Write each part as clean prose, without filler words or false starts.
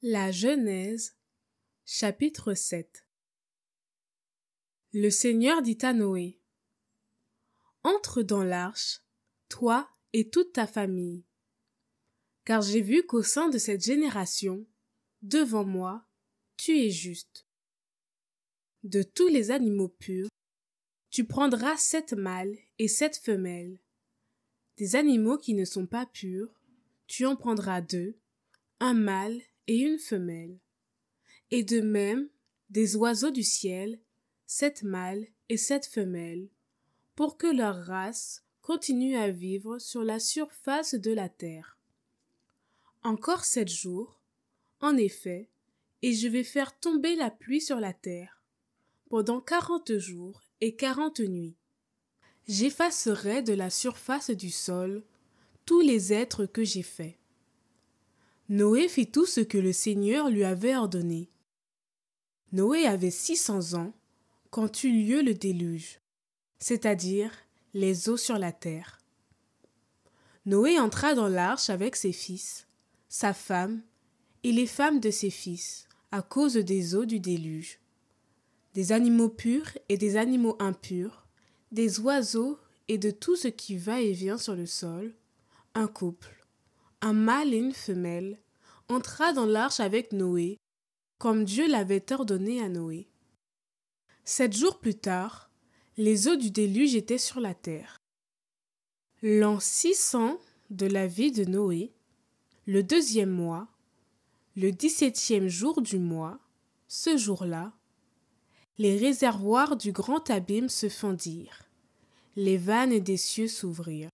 La Genèse, chapitre 7. Le Seigneur dit à Noé: Entre dans l'arche, toi et toute ta famille, car j'ai vu qu'au sein de cette génération, devant moi, tu es juste. De tous les animaux purs, tu prendras 7 mâles et 7 femelles. Des animaux qui ne sont pas purs, tu en prendras 2, un mâle et une femelle. Et de même, des oiseaux du ciel, 7 mâles et 7 femelles, pour que leur race continue à vivre sur la surface de la terre. Encore 7 jours, en effet, et je vais faire tomber la pluie sur la terre, pendant 40 jours et 40 nuits. J'effacerai de la surface du sol tous les êtres que j'ai faits. Noé fit tout ce que le Seigneur lui avait ordonné. Noé avait 600 ans quand eut lieu le déluge, c'est-à-dire les eaux sur la terre. Noé entra dans l'arche avec ses fils, sa femme et les femmes de ses fils, à cause des eaux du déluge. Des animaux purs et des animaux impurs, des oiseaux et de tout ce qui va et vient sur le sol, un couple, un mâle et une femelle, entra dans l'arche avec Noé, comme Dieu l'avait ordonné à Noé. 7 jours plus tard, les eaux du déluge étaient sur la terre. L'an 600 de la vie de Noé, le 2e mois, le 17e jour du mois, ce jour-là, les réservoirs du grand abîme se fendirent, les vannes des cieux s'ouvrirent.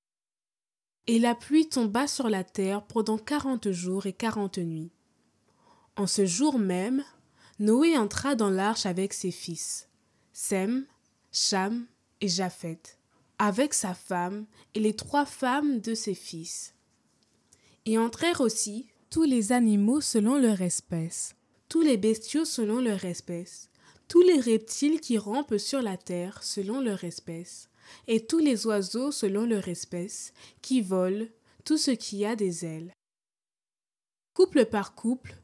Et la pluie tomba sur la terre pendant 40 jours et 40 nuits. En ce jour même, Noé entra dans l'arche avec ses fils, Sem, Cham et Japheth, avec sa femme et les 3 femmes de ses fils. Et entrèrent aussi tous les animaux selon leur espèce, tous les bestiaux selon leur espèce, tous les reptiles qui rampent sur la terre selon leur espèce, et tous les oiseaux selon leur espèce, qui volent, tout ce qui a des ailes. Couple par couple,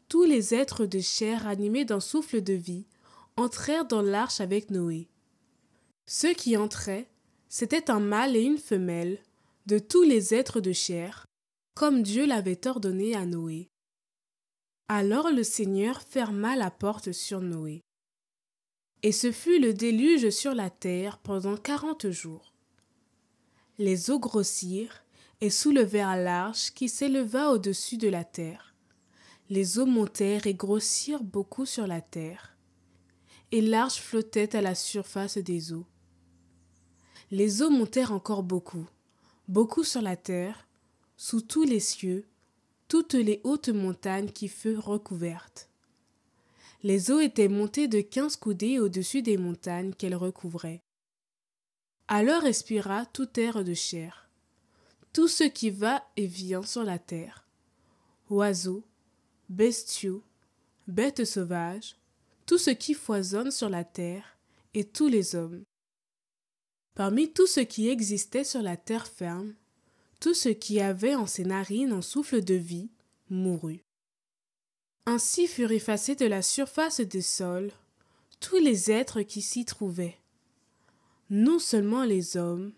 tous les êtres de chair animés d'un souffle de vie entrèrent dans l'arche avec Noé. Ceux qui entraient, c'était un mâle et une femelle, de tous les êtres de chair, comme Dieu l'avait ordonné à Noé. Alors le Seigneur ferma la porte sur Noé. Et ce fut le déluge sur la terre pendant 40 jours. Les eaux grossirent et soulevèrent l'arche qui s'éleva au-dessus de la terre. Les eaux montèrent et grossirent beaucoup sur la terre, et l'arche flottait à la surface des eaux. Les eaux montèrent encore beaucoup, beaucoup sur la terre, sous tous les cieux, toutes les hautes montagnes qui furent recouvertes. Les eaux étaient montées de 15 coudées au-dessus des montagnes qu'elles recouvraient. Alors expira tout être de chair, tout ce qui va et vient sur la terre, oiseaux, bestiaux, bêtes sauvages, tout ce qui foisonne sur la terre, et tous les hommes. Parmi tout ce qui existait sur la terre ferme, tout ce qui avait en ses narines un souffle de vie mourut. Ainsi furent effacés de la surface des sols tous les êtres qui s'y trouvaient, non seulement les hommes,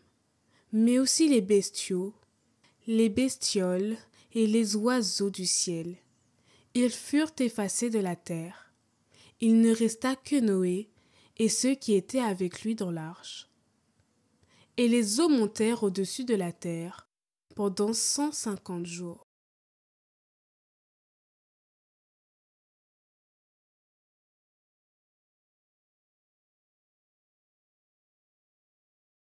mais aussi les bestiaux, les bestioles et les oiseaux du ciel. Ils furent effacés de la terre. Il ne resta que Noé et ceux qui étaient avec lui dans l'arche. Et les eaux montèrent au-dessus de la terre pendant 150 jours.